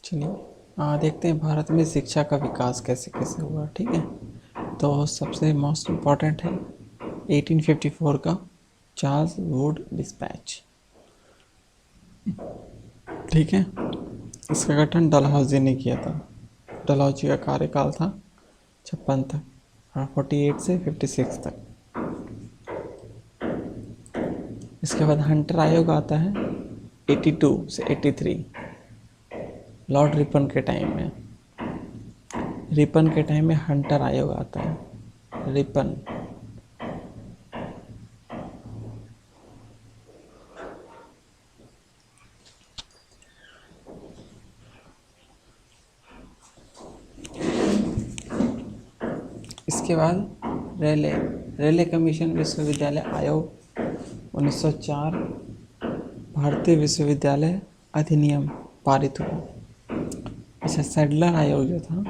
चलिए देखते हैं भारत में शिक्षा का विकास कैसे कैसे हुआ। ठीक है, तो सबसे मोस्ट इम्पॉर्टेंट है 1854 का चार्ल्स वुड डिस्पैच। ठीक है, इसका गठन डलहौजी ने किया था। डलहौजी का कार्यकाल था 56 तक और 48 से 56 तक। इसके बाद हंटर आयोग आता है 82 से 83, लॉर्ड रिपन के टाइम में। रिपन के टाइम में हंटर आयोग आता है, रिपन। इसके बाद रेले रेले कमीशन विश्वविद्यालय आयोग 1904, भारतीय विश्वविद्यालय अधिनियम पारित हुआ। अच्छा, सैडलर आयोग जो था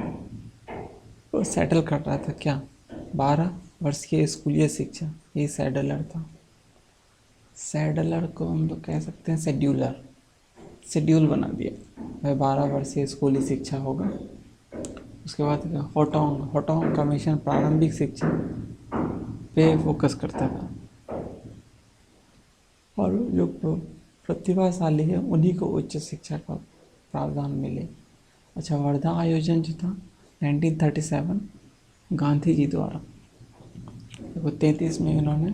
वो सेटल कर रहा था क्या 12 वर्ष की स्कूलीय शिक्षा, ये सैडलर था। सैडलर को हम लोग कह सकते हैं शेड्यूलर, शेड्यूल बना दिया वह 12 वर्षीय स्कूली शिक्षा होगा। उसके बाद होटोंग कमीशन प्रारंभिक शिक्षा पे फोकस करता था और जो प्रतिभाशाली है उन्हीं को उच्च शिक्षा का प्रावधान मिले। अच्छा, वर्धा आयोजन जो था 1937 गांधी जी द्वारा, देखो 33 में इन्होंने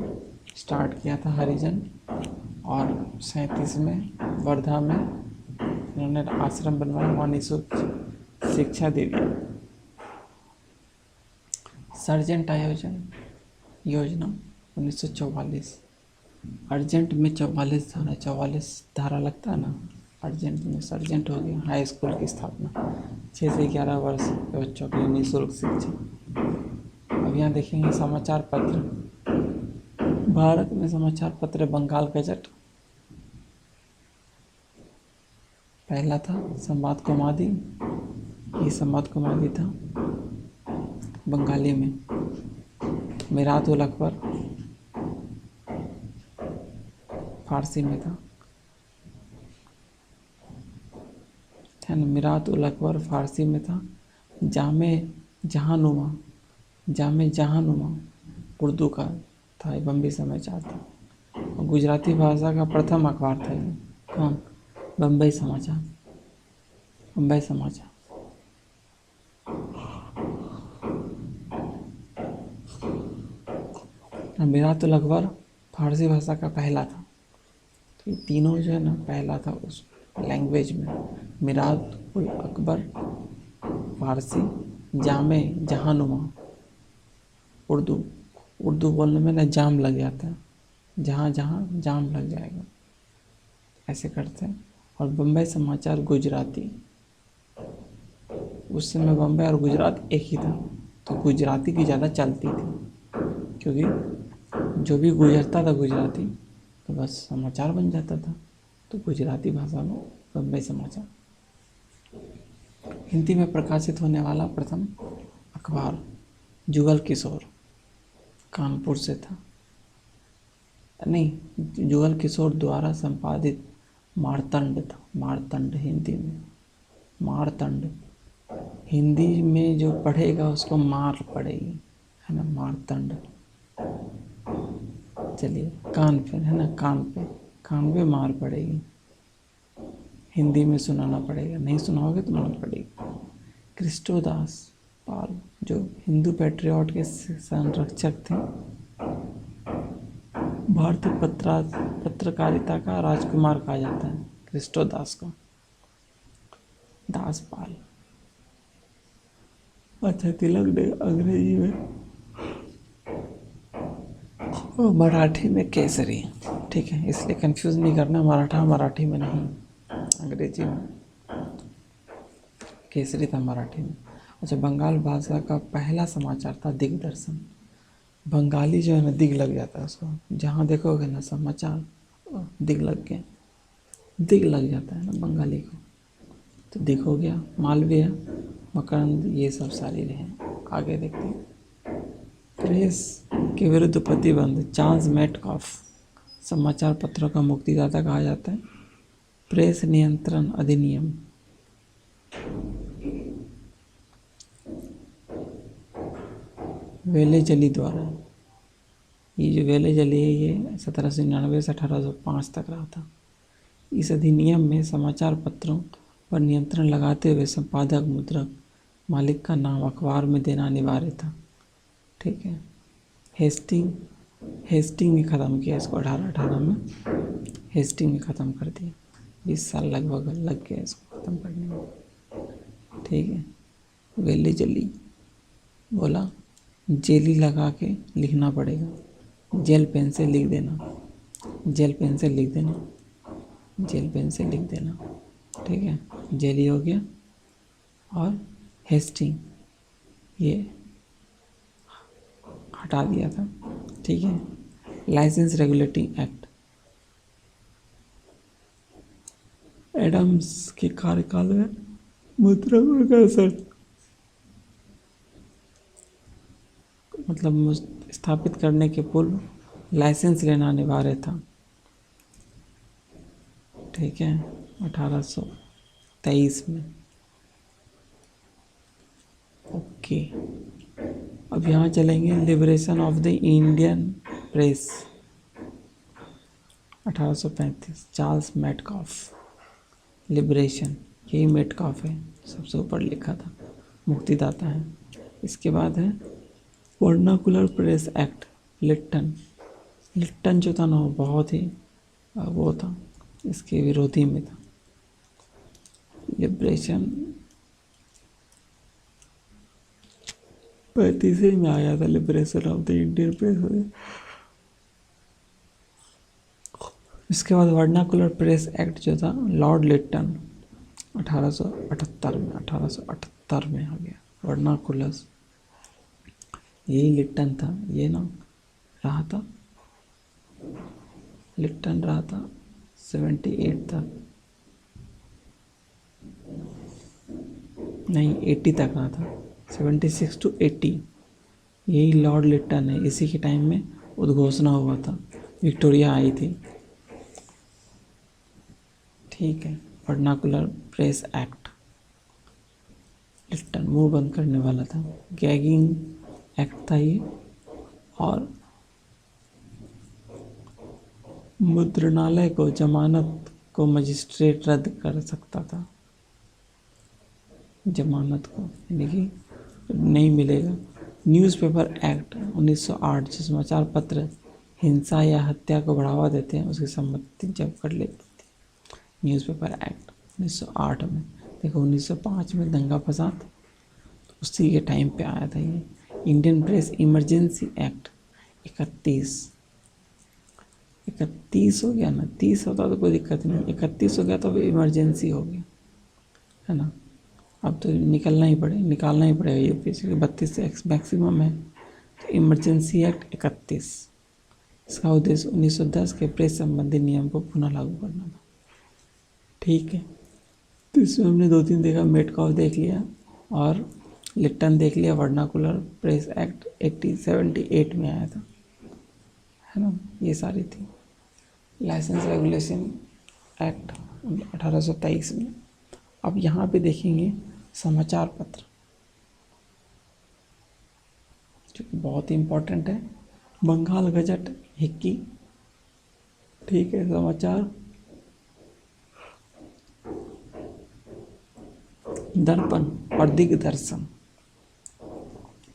स्टार्ट किया था हरिजन, और 37 में वर्धा में इन्होंने आश्रम बनवाया, वहाँ निःशुल्क शिक्षा दे दी। सर्जेंट आयोजन योजना 1944, अर्जेंट में 44 धारा लगता है ना, अर्जेंट में सर्जेंट हो गया। हाई स्कूल की स्थापना 6 से 11 वर्ष के बच्चों के लिए निःशुल्क शिक्षा। अब यहाँ देखेंगे समाचार पत्र, भारत में समाचार पत्र बंगाल गजट पहला था। संवाद कौमुदी, ये संवाद कौमुदी था बंगाली में। मिरात उल अकबर फारसी में था, है ना। मिरात उल अकबर फारसी में था। जामे जहानुमा उर्दू का था, ये बम्बई समाचार था। और गुजराती भाषा का प्रथम अखबार था ये, कौन, बम्बई समाचार। बम्बई समाचार मिरात उल अकबर फारसी भाषा का पहला था। तो ये तीनों जो है ना पहला था उस लैंग्वेज में। मिरात उल अकबर फारसी, जामे जहानुमा उर्दू। उर्दू बोलने में ना जाम लग जाता है, जहाँ जहाँ जाम लग जाएगा, ऐसे करते हैं। और बम्बई समाचार गुजराती, उस समय बम्बई और गुजरात एक ही था, तो गुजराती की ज़्यादा चलती थी, क्योंकि जो भी गुजरता था गुजराती तो बस समाचार बन जाता था। तो गुजराती भाषा में बम्बई समाचार। हिंदी में प्रकाशित होने वाला प्रथम अखबार जुगल किशोर, कानपुर से था। नहीं, जुगल किशोर द्वारा संपादित मारतंड था। मारतंड हिंदी में, मारतंड। हिंदी में जो पढ़ेगा उसको मार पड़ेगी, है ना, मारतंड। चलिए, कान पे, है ना, कान पे मार पड़ेगी। हिंदी में सुनाना पड़ेगा, नहीं सुनाओगे तो मार पड़ेगी। क्रिस्टोदास पाल जो हिंदू पैट्रियट के संरक्षक थे, भारतीय पत्रकारिता का राजकुमार कहा जाता है क्रिस्टोदास को। दासपाल। अच्छा, तिलक ने अंग्रेजी में और मराठी में केसरी। ठीक है, इसलिए कंफ्यूज नहीं करना, मराठी में नहीं, अंग्रेजी में केसरी था, मराठी में। अच्छा, बंगाल भाषा का पहला समाचार था दिग्दर्शन। बंगाली जो है ना दिग लग जाता है उसको, जहाँ देखोगे ना समाचार दिग लग जाता है ना बंगाली को। तो दिग हो गया, मालवीय, मकरंद, ये सब सारी रहे। आगे देखते हैं। प्रेस के विरुद्ध प्रतिबंध, चार्ल्स मेटकॉफ समाचार पत्रों का मुक्तिदाता कहा जाता है। प्रेस नियंत्रण अधिनियम वेले जली द्वारा, ये जो वेले जली है ये 1799 से 1805 तक रहा था। इस अधिनियम में समाचार पत्रों पर नियंत्रण लगाते हुए संपादक, मुद्रक, मालिक का नाम अखबार में देना अनिवार्य था। ठीक है। हेस्टिंग में ख़त्म किया इसको 1818 में, हेस्टिंग में ख़त्म कर दिया। 20 साल लगभग लग गया इसको ख़त्म करने में। ठीक है। वेले जली बोला, जेली लगा के लिखना पड़ेगा, जेल पेन से लिख देना, जेल पेन से लिख देना, जेल पेन से लिख देना। ठीक है। जेली हो गया। और हेस्टिंग ये हटा दिया था। ठीक है। लाइसेंस रेगुलेटिंग एक्ट, एडम्स के कार्यकाल में मुद्रक का असर मतलब स्थापित करने के पूर्व लाइसेंस लेना अनिवार्य था। ठीक है। 1823 में। ओके, अब यहाँ चलेंगे liberation of the Indian press 1835, Charles Metcalfe. Liberation, यही मेटकाफ है, सबसे ऊपर लिखा था, मुक्तिदाता है। इसके बाद है वर्नाकुलर प्रेस एक्ट, लिट्टन जो था ना वो बहुत ही वो था, इसके विरोधी में था। लिबरेशन 35 में आ गया था, liberation of the Indian press. इसके बाद वर्नाकुलर प्रेस एक्ट जो था लॉर्ड लिट्टन 1878 में आ गया। वर्नाकुलर यही लिट्टन था, ये ना रहा था, लिट्टन रहा था 78 तक, नहीं 80 तक रहा था, 76 to 80। यही लॉर्ड लिट्टन है, इसी के टाइम में उद्घोषणा हुआ था, विक्टोरिया आई थी। ठीक है। वर्नाकुलर प्रेस एक्ट, लिट्टन मुंह बंद करने वाला था। गैगिंग एक्ट था ये, और मुद्रणालय को जमानत को मजिस्ट्रेट रद्द कर सकता था, जमानत को, यानी कि नहीं मिलेगा। न्यूज़पेपर एक्ट 1908, जो समाचार पत्र हिंसा या हत्या को बढ़ावा देते हैं उसकी सम्मति जब कर लेते थे। न्यूज़पेपर एक्ट 1908 में। देखो 1905 में दंगा फसाद, तो उसी के टाइम पे आया था ये। इंडियन प्रेस इमरजेंसी एक्ट 31 हो गया ना, 30 होता तो कोई दिक्कत नहीं, 31 हो गया तो इमरजेंसी हो गया, है ना। अब तो निकालना ही पड़ेगा, यूपीएससी 32 से मैक्सिमम है, तो इमरजेंसी एक्ट 31। इसका उद्देश्य 1910 के प्रेस संबंधी नियम को पुनः लागू करना था। ठीक है। तो इसमें हमने 2-3 देखा, मेटकाफ देख लिया और लिट्टन देख लिया। वर्नाकुलर प्रेस एक्ट 78 में आया था, है ना, ये सारी थी। लाइसेंस रेगुलेशन एक्ट 1823 में। अब यहाँ पे देखेंगे समाचार पत्र, जो कि बहुत ही इम्पोर्टेंट है। बंगाल गजट हिक्की, ठीक है, समाचार, दर्पण और दिग्दर्शन।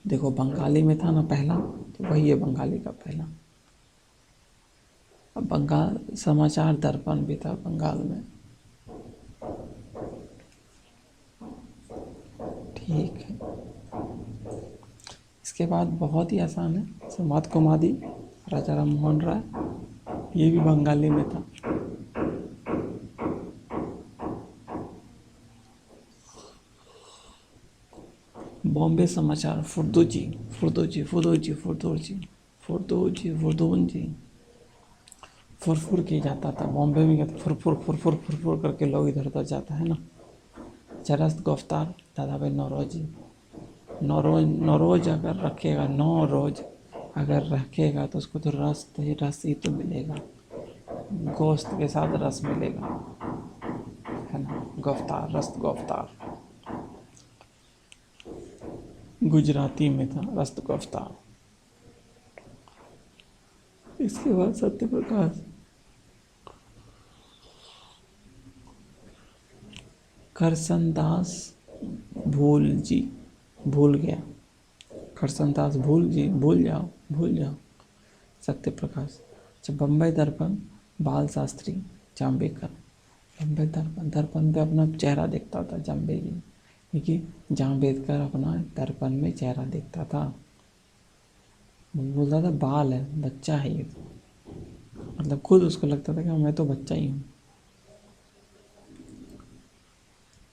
देखो बंगाली में था ना पहला, तो वही है बंगाली का पहला। अब बंगाल समाचार दर्पण भी था बंगाल में। ठीक है। इसके बाद बहुत ही आसान है, संवाद कौमुदी, राजा राम मोहन राय, ये भी बंगाली में था। बॉम्बे समाचार, फुर्दूजी, फुरफुर किया जाता था बॉम्बे में, क्या फुरफुर करके लोग इधर उधर जाता है ना। चरस्त गुफ्तार, दादा भाई नौरोजी, नौरोज अगर रखेगा, 9 रोज अगर रखेगा तो उसको तो रस ही तो मिलेगा, गोश्त के साथ रस मिलेगा, है ना। गुफ्तार, रस्त गुफ्तार। गुजराती में था रस्त को अवतार। इसके बाद सत्य प्रकाश करसनदास भूल जी, भूल गया, करसनदास भूल जी, भूल जाओ, भूल जाओ। सत्य प्रकाश। अच्छा, बम्बई दर्पण बाल शास्त्री जाम्बेकर। बम्बई दर्पण, दर्पण पे अपना चेहरा देखता था जाम्बेगी, क्योंकि जाम्बेडकर अपना दर्पण में चेहरा देखता था। वो बोलता था बाल है, बच्चा है ये तो, मतलब खुद उसको लगता था कि मैं तो बच्चा ही हूँ।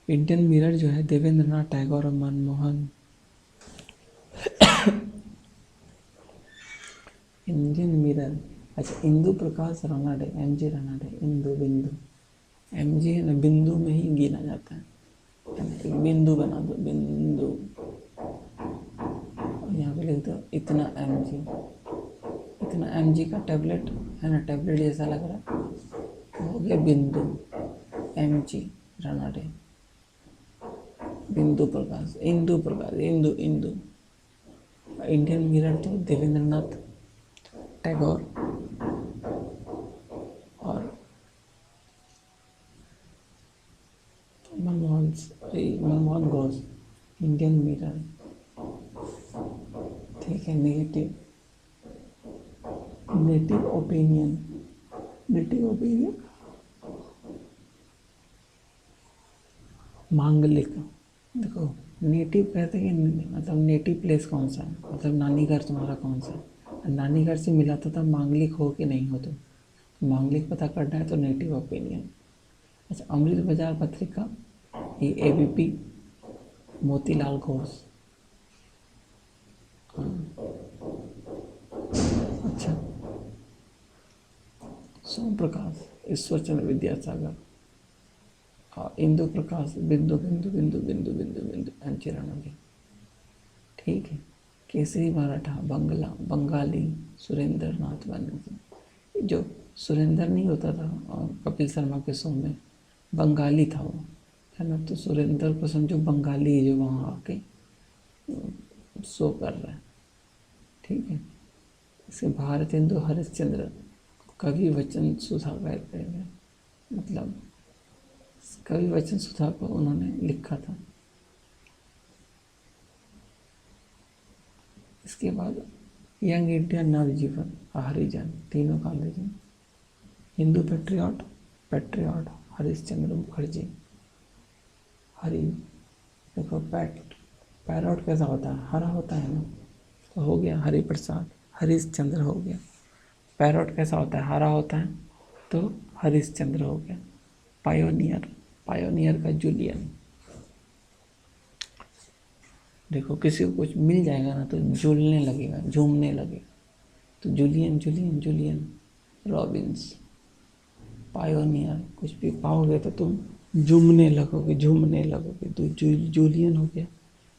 इंडियन मिरर जो है देवेंद्र नाथ टैगोर और मनमोहन। इंडियन मिरर, अच्छा, इंदु प्रकाश रानाडे, एमजे रानाडे, इंदु बिंदु, एमजे है ना, बिंदु में ही गिना जाता है ना, एक बिंदु बना दो, बिंदु, और यहाँ पे लिख दो इतना एमजी, इतना एमजी का टैबलेट है ना, टैबलेट जैसा लग रहा है, तो हो गया बिंदु, एमजी रानाडे। बिंदु प्रकाश, इंदु प्रकाश, इंदु, इंदु। इंडियन मिरर तो देवेंद्र नाथ टैगोर और मनमोहन घोष। इंडियन मिरर, ठीक है। Negative, native opinion, native opinion, मांगलिक। देखो, नेटिव कहते हैं मतलब नेटिव प्लेस कौन सा है, मतलब नानी घर तुम्हारा कौन सा है, नानी घर से मिला तो तब मांगलिक हो कि नहीं हो, तो मांगलिक पता करना है तो नेटिव ओपिनियन। अच्छा, अमृत बाजार पत्रिका, ये एबीपी मोतीलाल घोष। अच्छा, सोम प्रकाश ईश्वरचंद्र विद्यासागर, इंदु प्रकाश बिंदु बिंदु बिंदु बिंदु बिंदु बिंदु एमजी रानाडे। ठीक है। केसरी मराठा बंगाली सुरेंद्र नाथ बनर्जी। जो सुरेंद्र नहीं होता था कपिल शर्मा के शो में, बंगाली था वो, है ना, तो सुरेंद्र को समझो बंगाली जो वहाँ आके शो कर रहा है। ठीक है। इसे भारतेंदु हरिश्चंद्र कवि वचन सुधा कहते हैं, मतलब कवि वचन सुधा को उन्होंने लिखा था। इसके बाद यंग इंडिया नवजीवन हरिजन, तीनों गांधी जी। Hindu patriot, patriot Harishchandra Mukherjee. हरी, देखो पैरॉट कैसा होता है, हरा होता है ना, तो हो गया हरि प्रसाद, हरिश्चंद्र हो गया। पैरॉट कैसा होता है, हरा होता है, तो हरिश्चंद्र हो गया। पायोनियर, पायोनियर का जूलियन। देखो, किसी को कुछ मिल जाएगा ना तो झूलने लगेगा, झूमने लगेगा, तो Julian Julian Julian Robbins. Pioneer, कुछ भी पाओगे तो तुम झूमने लगोगे, झूमने लगोगे, तो जूलियन हो गया।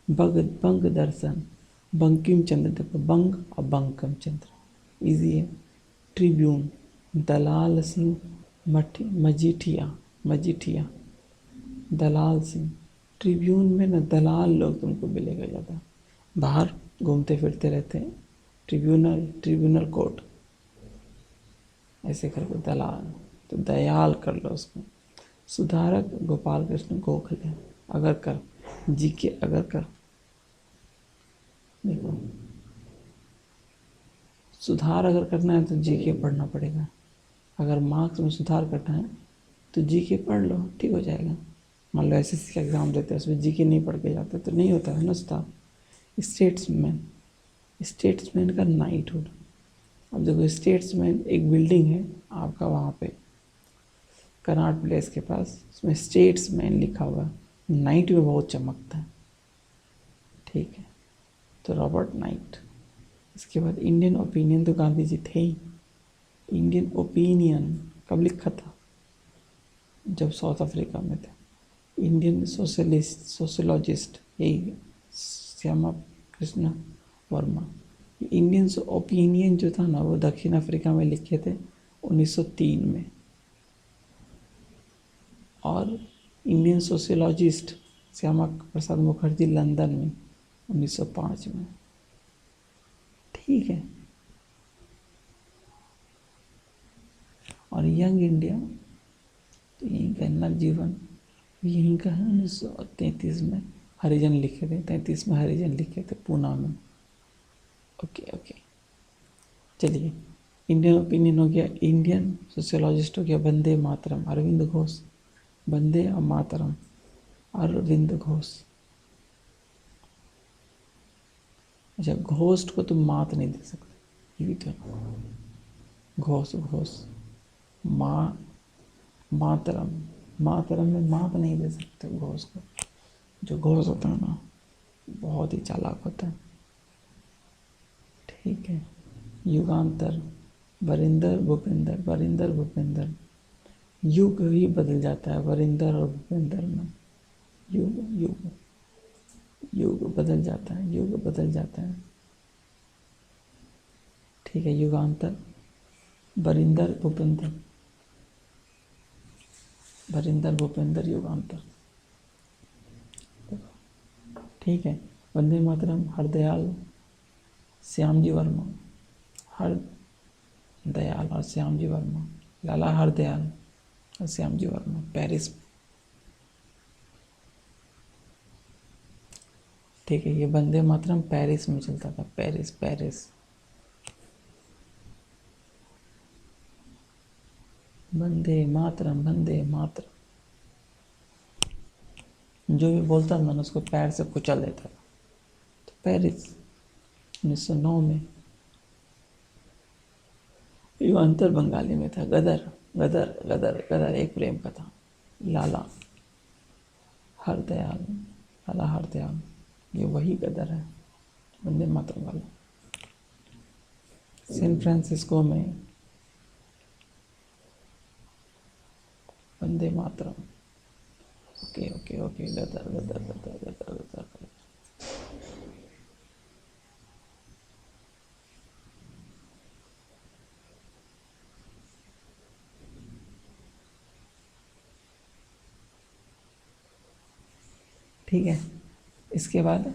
बंग दर्शन बंकिम चंद्र, देखो बंग और बंकिम चंद्र इजी है। ट्रिब्यून दलाल सिंह मजीठिया, दलाल सिंह। ट्रिब्यून में ना दलाल लोग तुमको मिलेगा ज़्यादा, बाहर घूमते फिरते रहते हैं। ट्रिब्यूनल कोर्ट ऐसे करके दलाल, तो दयाल कर लो उसको। सुधारक गोपाल कृष्ण गोखले, अगर कर जीके, अगर कर, देखो सुधार अगर करना है तो जीके पढ़ना पड़ेगा। अगर मार्क्स में सुधार करना है तो जीके पढ़ लो, ठीक हो जाएगा। मान लो एसएससी का एग्ज़ाम देते हैं, उसमें जीके नहीं पढ़ के जाते तो नहीं होता है ना सुधार। स्टेट्समैन, स्टेट्समैन का नाइटहुड। अब देखो, स्टेट्समैन एक बिल्डिंग है आपका वहाँ पे कनाट प्लेस के पास, उसमें स्टेट्समैन लिखा हुआ है, नाइट में बहुत चमकता है। ठीक है, तो रॉबर्ट नाइट। इसके बाद इंडियन ओपिनियन, तो गांधी जी थे ही। इंडियन ओपिनियन कब लिखा था, जब साउथ अफ्रीका में थे। इंडियन सोशोलॉजिस्ट, यही श्यामा कृष्ण वर्मा। इंडियन ओपिनियन जो था ना, वो दक्षिण अफ्रीका में लिखे थे 1903 में। और Indian sociologist Shyama Prasad Mukherjee London में 1905 में। ठीक है। और यंग इंडिया तो यहीं का नवजीवन यहीं का है, 1933 में हरिजन लिखे थे, 33 में हरिजन लिखे थे पूना में। ओके ओके, चलिए। इंडियन ओपिनियन हो गया, इंडियन सोशियोलॉजिस्ट हो गया वंदे मातरम अरविंद घोष, वंदे मातरम अरविंद घोष। अच्छा, घोस्ट को तुम मात नहीं दे सकते, ये भी तो घोष घोष मातरम, मातरम में मात नहीं दे सकते घोष को। जो घोष होता है ना बहुत ही चालाक होता है। ठीक है। युगांतर वरिंदर भूपेंद्र, वरिंदर भूपेंद्र। युग ही बदल जाता है वरिंदर और भूपेंद्र में, युग युग युग बदल जाता है, युग बदल जाता है। ठीक है। युगांतर वरिंदर भूपेंद्र, वरिंदर भूपेंद्र युगांतर। ठीक है। वंदे मातरम हरदयाल श्यामजी वर्मा, हरदयाल और श्यामजी वर्मा, लाला हरदयाल और श्यामजी वर्मा, पेरिस। ठीक है। ये वंदे मातरम पेरिस में चलता था, पेरिस पेरिस। वंदे मातरम वंदे मातरम। जो भी बोलता था ना उसको पैर से कुचल देता था। तो पेरिस 1909 में। युगांतर बंगाली में था, गदर गदर गदर गदर एक प्रेम कथा, लाला हरदयाल, लाला हरदयाल। ये वही गदर है वंदे मातरम वाला। सैन फ्रांसिस्को में Vande Mataram. Okay okay okay, गदर गदर गदर गदर गदर गदर। ठीक है। इसके बाद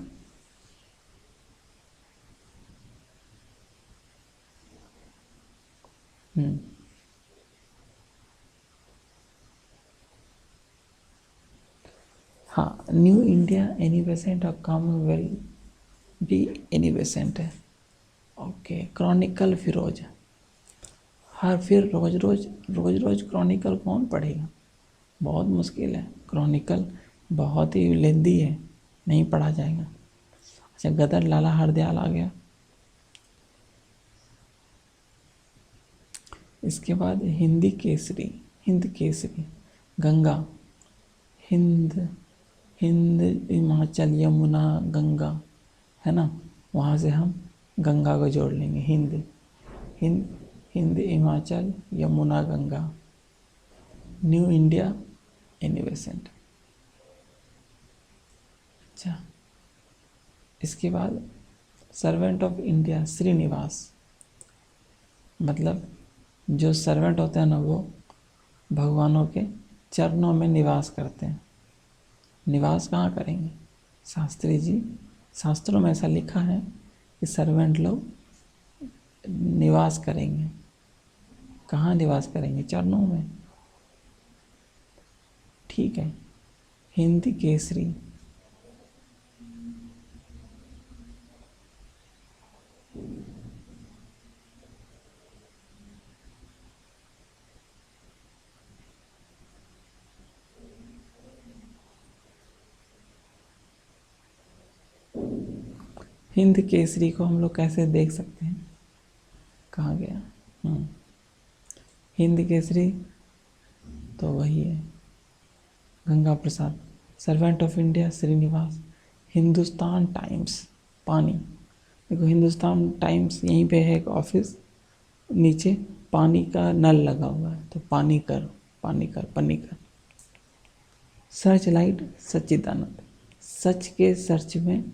हाँ, न्यू इंडिया एनिवेसेंट और कॉमनवेल्थ भी एनिवेसेंट है। ओके। क्रॉनिकल फिरोज, हर फिर रोज रोज रोज रोज क्रॉनिकल कौन पढ़ेगा, बहुत मुश्किल है। क्रॉनिकल बहुत ही लेंदी है, नहीं पढ़ा जाएगा। अच्छा, गदर लाला हरदयाल आ गया। इसके बाद हिंदी केसरी, हिंद केसरी, गंगा, हिंद हिंद हिमाचल यमुना गंगा है ना, वहाँ से हम गंगा को जोड़ लेंगे। Hind Hind Hind Himachal Yamuna Ganga. New India Annie Besant. अच्छा, इसके बाद सर्वेंट ऑफ इंडिया श्रीनिवास, मतलब जो सर्वेंट होते हैं ना वो भगवानों के चरणों में निवास करते हैं। निवास कहाँ करेंगे? शास्त्री जी, शास्त्रों में ऐसा लिखा है कि सर्वेंट लोग निवास करेंगे। कहाँ निवास करेंगे? चरणों में। ठीक है। हिंदी केसरी, हिंद केसरी को हम लोग कैसे देख सकते हैं? कहाँ गया? हिंद केसरी तो वही है, Ganga Prasad. Servant of India Srinivas. Hindustan times, पानी। देखो हिंदुस्तान टाइम्स यहीं पे है एक ऑफिस, नीचे पानी का नल लगा हुआ है, तो पानी कर पन्नीकर। सर्च लाइट सच्चिदानंद, सच के सर्च में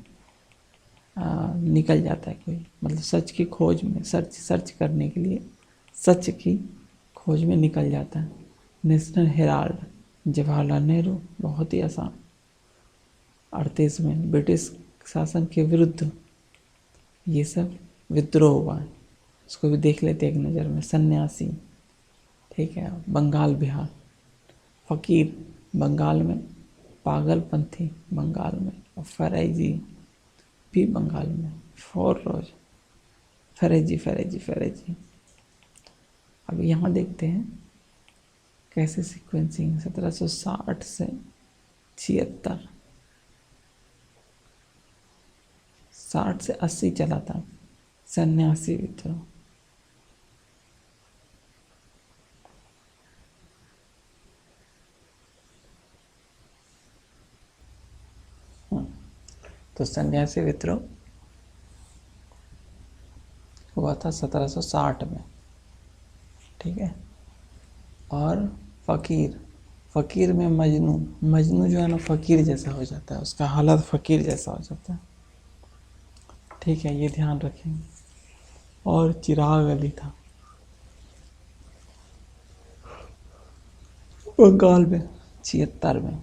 निकल जाता है कोई, मतलब सच की खोज में, सर्च करने के लिए सच की खोज में निकल जाता है। नेशनल हेराल्ड जवाहरलाल नेहरू, बहुत ही आसान। 38 में ब्रिटिश शासन के विरुद्ध ये सब विद्रोह हुआ है, उसको भी देख लेते एक नज़र में। सन्यासी, ठीक है, बंगाल बिहार। फ़कीर बंगाल में, पागलपंथी बंगाल में, और फरेजी भी बंगाल में। फोर रोज फरेजी फरेजी फरेजी। अब यहाँ देखते हैं कैसे सीक्वेंसिंग। 1760 से 76, 60 से 80 चला था सन्यासी विद्रोह। तो सन्यासी विद्रोह हुआ था 1760 में, ठीक है। और फ़कीर में मजनू जो है ना फ़कीर जैसा हो जाता है, उसका हालत फ़कीर जैसा हो जाता है, ठीक है, ये ध्यान रखेंगे। और चिराग अली था बंगाल में 76 में।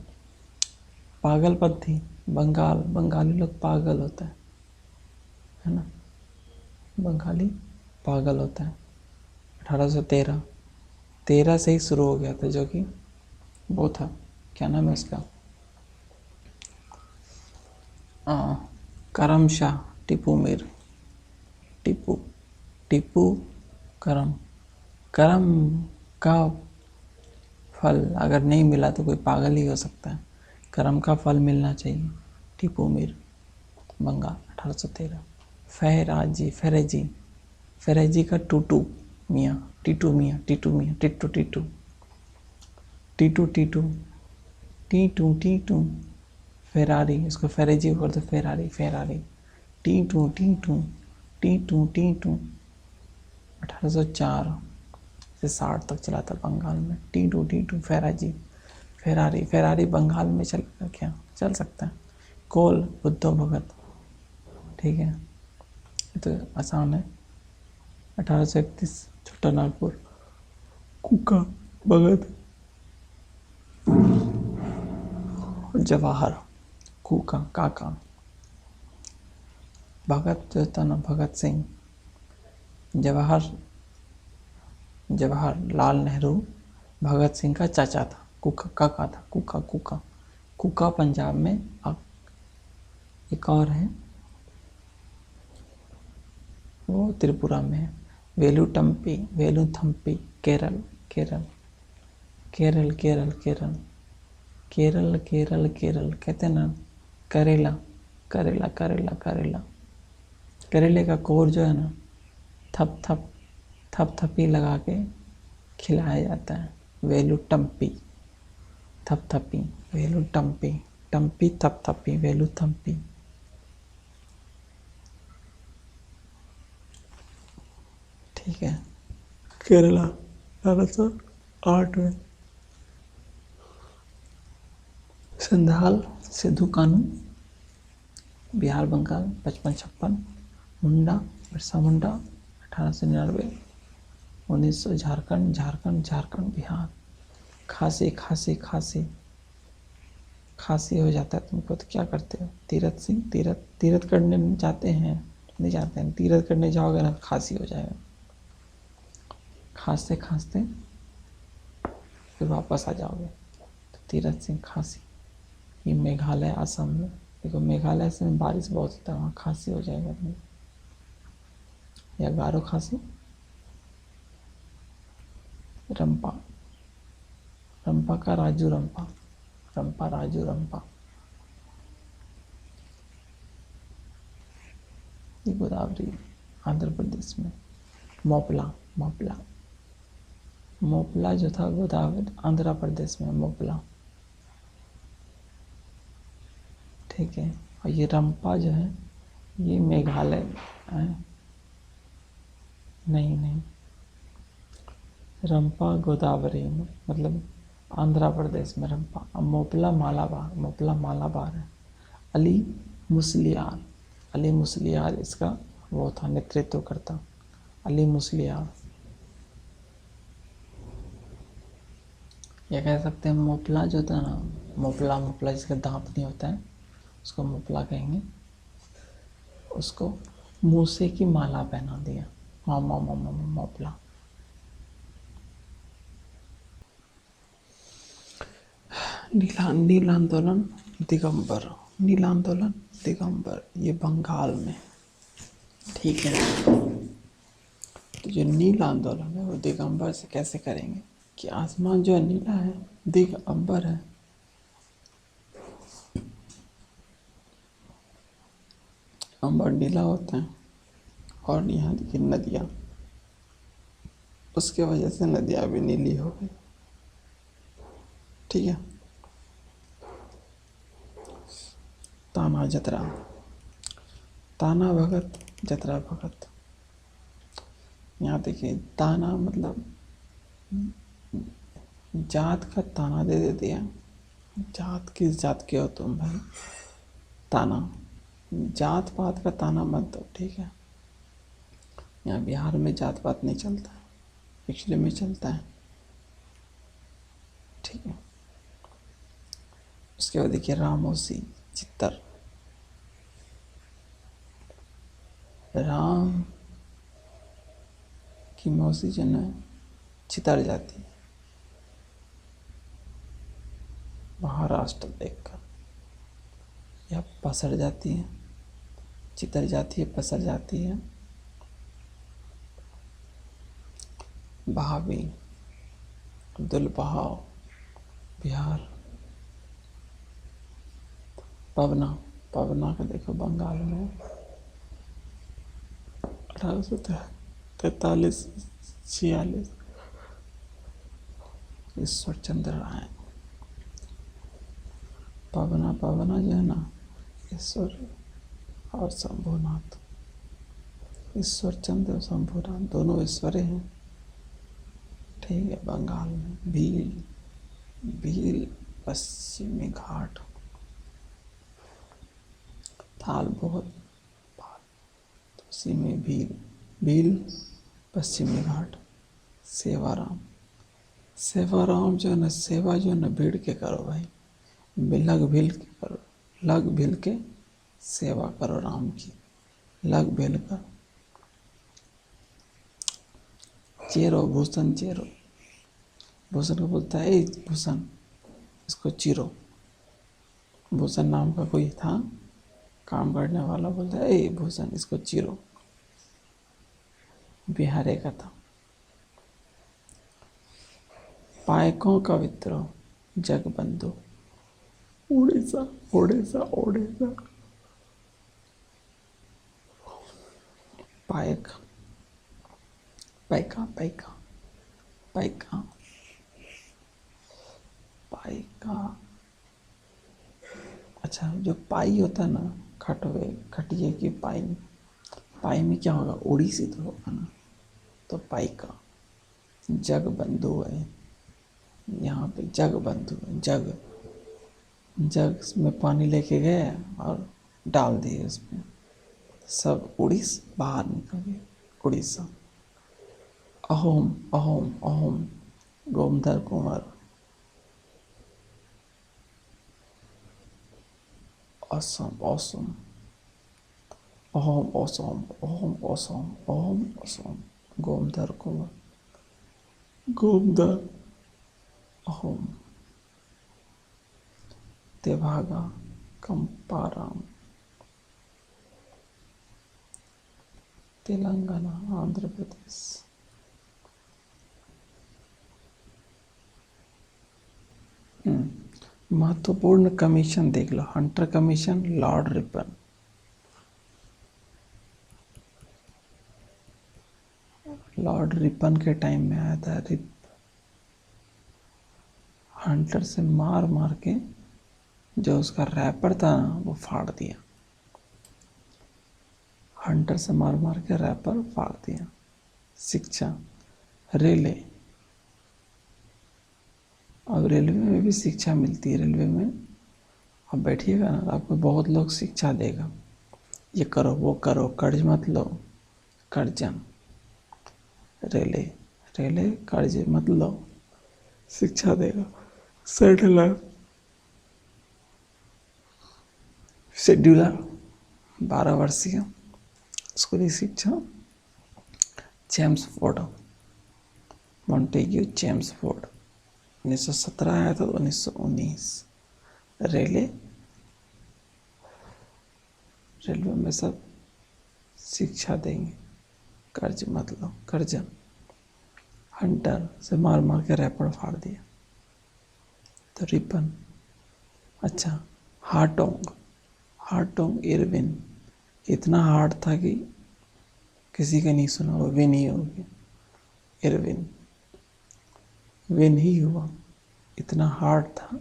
पागलपंथी बंगाली लोग पागल होता है ना, बंगाली पागल होता है। 1813 से ही शुरू हो गया था, जो कि वो था, क्या नाम है उसका, करम शाह, टीपू मीर, टीपू करम का फल अगर नहीं मिला तो कोई पागल ही हो सकता है। करम का फल मिलना चाहिए। टीपू मीर, बंगाल, 1813। फरेजी का टीटू मियाँ, टीटू। फेरारी, उसको फरेजी कर दो, फेरारी। टीटू 1804 से 60 तक चला था बंगाल में। टीटू फेरारी बंगाल में चलेगा क्या? चल सकता है। कोल बुद्धो भगत, ठीक है, तो आसान है। 1831 छोटा नागपुर, कुका भगत, जवाहर कुका काका। भगत जो था ना, भगत सिंह, जवाहर नेहरू भगत सिंह का चाचा था, काका था, कुका पंजाब में। अब एक और है, वो त्रिपुरा में है। वेलुथम्पी केरल, कहते हैं ना, करेला। करेले का कोर जो है ना, थपथपी लगा के खिलाया जाता है। वेलुटम्पी, थपथपी, टम्पी थपथपी, वेलुथम्पी। ठीक है। केरला 1808 में। संधाल सिद्धू कानू, बिहार बंगाल 55-56। मुंडा बिरसा मुंडा 1899। 1900 झारखंड बिहार। खांसी हो जाता है तुमको तो क्या करते हो? तीरथ करने जाते हैं, नहीं जाते हैं, तीरथ करने जाओगे ना खांसी हो जाएगा। खांसते फिर वापस आ जाओगे तो तीरथ सिंह खांसी। ये मेघालय असम में, देखो मेघालय से बारिश बहुत होता है, वहाँ खांसी हो जाएगा तुम्हें, या गारो खांसी। रंपा का राजू रंपा। ये गोदावरी आंध्र प्रदेश में। मोपला जो था गोदावरी आंध्र प्रदेश में, मोपला, ठीक है। और ये रंपा जो है ये मेघालय है। नहीं, रंपा गोदावरी में, मतलब आंध्र प्रदेश में रंपा। अब मोपला मालाबार है। अली मुसलियार इसका वो था, नेतृत्व करता अली मुसलियार। या कह सकते हैं मोपला जो था ना, मोपला जिसका दांत नहीं होता है उसको मोपला कहेंगे। उसको मूसे की माला पहना दिया। मामा मामा मोपला। नील आंदोलन दिगंबर, नील आंदोलन दिगंबर, ये बंगाल में, ठीक है। तो जो नील आंदोलन है वो दिगंबर से कैसे करेंगे कि आसमान जो है नीला है, दिगंबर है, अंबर नीला होता है। और यहाँ देखिए नदियाँ, उसके वजह से नदियाँ भी नीली हो गई, ठीक है। ताना जतरा, ताना भगत जतरा भगत। यहाँ देखिए ताना मतलब जात का ताना दे देती है। जात किस जात के हो तुम भाई, ताना, जात पात का ताना मत दो, ठीक है। यहाँ बिहार में जात पात नहीं चलता है, पिछले में चलता है, ठीक है। उसके बाद देखिए रामोसी चित्तर, राम की मौसी जो है चितर जाती है महाराष्ट्र देखकर, या पसर जाती है, चितर जाती है, पसर जाती है। बहावी, दुल बहाव बिहार। पवना, पवना का देखो बंगाल में 1843-46 ईश्वर चंद्र राय। पवना, पवना जो है ना ईश्वर और शंभुनाथ, ईश्वर चंद्र शंभुनाथ दोनों ईश्वरे हैं, ठीक है। बंगाल में भील, भील पश्चिमी घाट, थाल बहुत, उसी में भील, भील पश्चिमी घाट। सेवाराम, सेवाराम जो है ना, सेवा जो है ना भीड़ के करो भाई, लग भिल के करो, लग भिल के सेवा करो राम की, लग भिल कर। चेरो, भूषण चेरो, भूषण को बोलता है ए भूषण, इसको चीरो। भूषण नाम का कोई था काम करने वाला, बोलता है ए भूषण इसको चीरो, बिहारे का था। पायकों का विद्रोह जगबंधु, उड़ीसा, उड़ीसा, उड़ीसा। पायक, पैका, पैका, पैका, पाइका। अच्छा, जो पाई होता है ना, खटवे खटिए की पाई, पाई में क्या होगा, उड़ीसी तो होगा ना, तो पाइका। जग बंधु है, यहाँ पे जग बंधु है, जग, जग में पानी लेके गए और डाल दिए उसमें, सब उड़ीस बाहर निकल गए, उड़ीसा। अहोम, अहोम, अहोम, गोमधर कुंवर। असम, असम, अहोम, असम, अहोम, असम, अहोम, असम, गोमधर कुंवर, गोमधर, अहोम। तेभागा, कंपाराम, तेलंगाना, आंध्र प्रदेश। महत्वपूर्ण कमीशन देख लो, Hunter commission, lord Ripon. Lord Ripon के टाइम में आया था। हंटर से मार मार के जो उसका रैपर था ना वो फाड़ दिया, हंटर से मार मार के रैपर फाड़ दिया। शिक्षा, रेले, अब रेलवे में भी शिक्षा मिलती है, रेलवे में अब बैठिएगा ना आपको बहुत लोग शिक्षा देगा, ये करो वो करो, कर्ज मत लो, कर्जन। रेले, रेले कर्ज मत लो, शिक्षा देगा। सेटलर, शेड्यूलर 12 वर्षीय, स्कूली शिक्षा चेम्सफोर्ड, मॉन्टेग्यू चेम्सफोर्ड। 1917 आया था, 1919। रेले, रेलवे में सब शिक्षा देंगे, कर्ज मत लो, कर्जा। हंटर से मार मार के रैपड़ फाड़ दिया। तो रिपन। अच्छा, हार्टोंग, हार्टोंग इरविन, इतना हार्ड था कि किसी का नहीं सुना, वो विन ही हो गया। इरविन, विन ही हुआ, इतना हार्ड था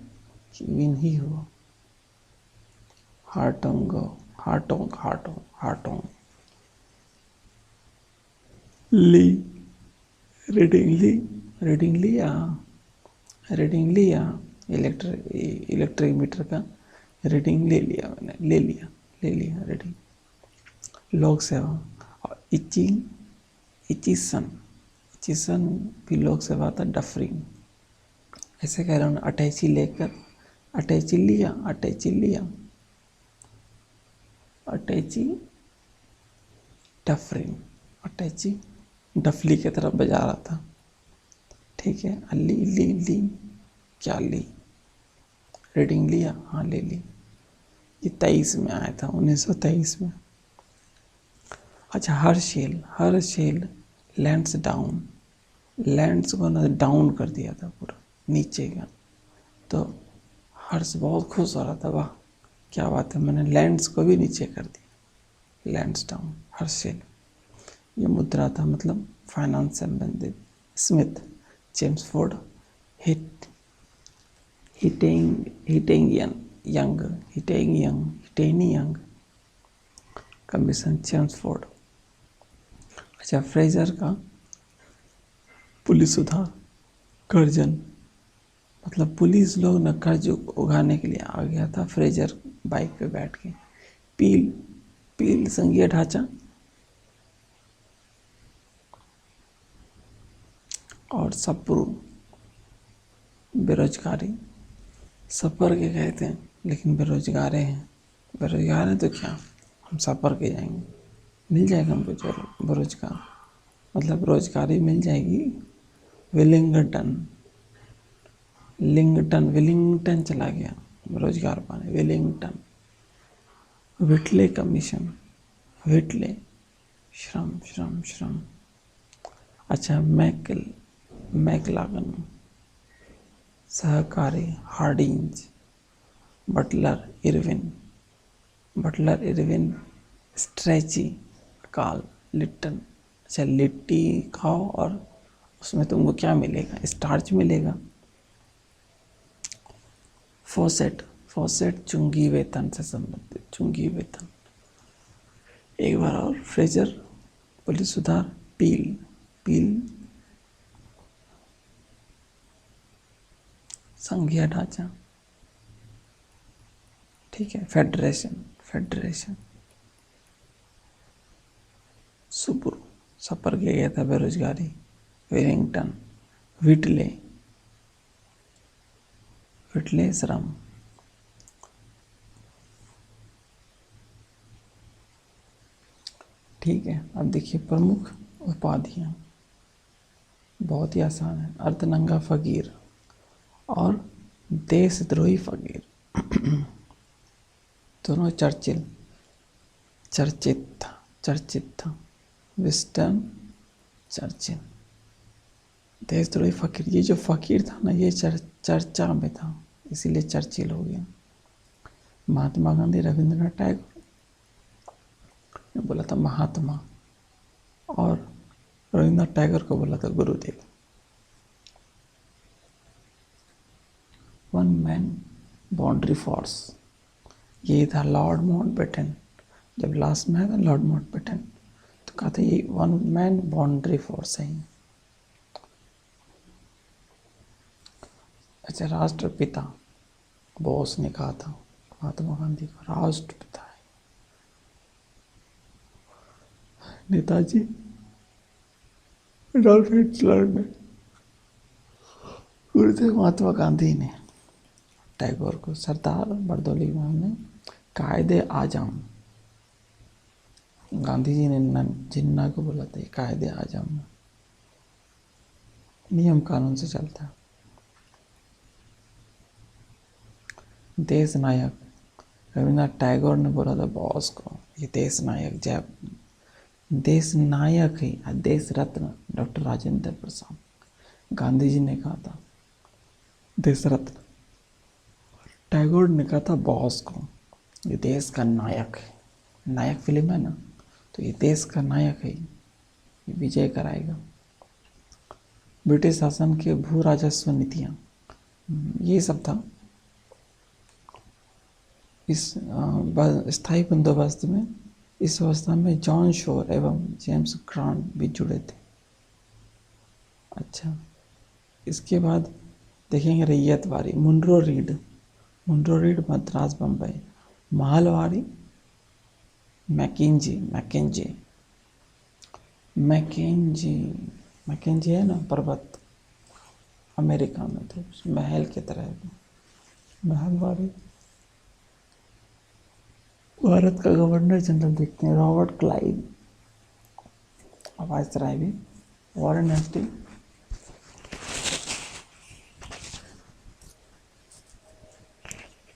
कि विन ही हुआ। हार्टोंग, हार्टोंग, हार्टोंग, हार्टोंग। ली, रीडिंग ली, रीडिंग लिया, रीडिंग लिया, इलेक्ट्रिक मीटर का रीडिंग ले लिया मैंने, ले लिया रीडिंग। लोक सेवा। और इचिसन, इचिसन भी लोक सेवा था। डफरिंग, ऐसे कह रहा हूँ, अटैची लेकर, अटैची लिया, अटैची लिया, अटैची, डफरिंग, अटैची डफली की तरफ बजा रहा था। ठीक है। ली, ली, ली, क्या ली? रीडिंग लिया, हाँ ले ली। ये 23 में आया था, 1923 में। अच्छा, हर शेल लैंड्स डाउन, लैंड्स को ना डाउन कर दिया था पूरा, नीचे का। तो हर्ष बहुत खुश हो रहा था, वाह क्या बात है, मैंने लैंड्स को भी नीचे कर दिया, लैंड्स डाउन। हर्षेल, ये मुद्रा था, मतलब फाइनेंस संबंधित। स्मिथ, चेम्सफोर्ड, हिट, हिटेंग यंग, कमीशन चेम्सफोर्ड। अच्छा, फ्रेजर का पुलिस सुधार, कर्जन, मतलब पुलिस लोग न कर्ज उगाने के लिए आ गया था। फ्रेजर बाइक पे बैठ के। पील, पील संघीय ढांचा। और सप्रू, बेरोजगारी। सफ़र के कहते हैं, लेकिन बेरोजगार हैं, बेरोजगार हैं तो क्या, हम सफ़र के जाएंगे, मिल जाएगा हमको जो बेरोजगार, मतलब रोजगारी मिल जाएगी। विलिंगटन, विलिंगटन चला गया रोजगार पाने, विलिंगटन। व्हिटले कमीशन, व्हिटले, श्रम श्रम श्रम। अच्छा, मैकलागन, सहकारी, हार्डिंज। बटलर इरविन, स्ट्रेची, अकाल, लिट्टन। अच्छा, लिट्टी खाओ और उसमें तुमको क्या मिलेगा, स्टार्च मिलेगा। फॉसेट चुंगी वेतन से संबंधित, चुंगी वेतन। एक बार और, फ्रेजर पुलिस सुधार। पील संघीय ढांचा। ठीक है। फेडरेशन। सुपुर, सफर किया गया था, बेरोजगारी। वेलिंगटन, व्हिटले श्रम। ठीक है। अब देखिए प्रमुख उपाधियां, बहुत ही आसान है। अर्धनंगा फकीर और देशद्रोही फकीर, दोनों चर्चित था। Winston Churchill. देशद्रोही फकीर, ये जो फकीर था ना, ये चर्चा में था, इसीलिए चर्चिल हो गया। महात्मा गांधी, रविंद्रनाथ टैगोर ने बोला था महात्मा, और रविंद्रनाथ टैगोर को बोला था गुरुदेव। वन मैन बाउंड्री फोर्स, ये था लॉर्ड माउंटबेटन। जब लास्ट में आया था लॉर्ड माउंटबेटन, तो कहा था ये वन मैन बाउंड्री फोर्स है। अच्छा, राष्ट्रपिता, बोस ने कहा था महात्मा गांधी को राष्ट्रपिता है। नेताजी एडॉल्फ हिटलर ने, गुरुदेव महात्मा गांधी ने टैगोर को, सरदार बरदौली ने कायदे आजम, गांधी जी ने जिन्ना को बोला था, कायदे आजम में नियम कानून से चलता है। देश नायक रविन्द्रनाथ टैगोर ने बोला था बॉस को, ये देश नायक जय देश नायक है। देश रत्न डॉक्टर राजेंद्र प्रसाद, गांधी जी ने कहा था देश रत्न। टैगोर ने कहा था बॉस को, ये देश का नायक है। नायक फिल्म है ना, तो ये देश का नायक है, ये विजय कराएगा। ब्रिटिश शासन के भू राजस्व नीतियाँ, ये सब था। इस स्थायी बंदोबस्त में इस अवस्था में जॉन शोर एवं जेम्स ग्रांट भी जुड़े थे। अच्छा, इसके बाद देखेंगे ryotwari. Munro Reed Madras Bombay. Mahalwari Mackenzie है ना पर्वत, अमेरिका में थे, महल की तरह। महलवारी भारत का गवर्नर जनरल देखते हैं रॉबर्ट क्लाइव। वायसराय भी वॉरेन हेस्टिंग।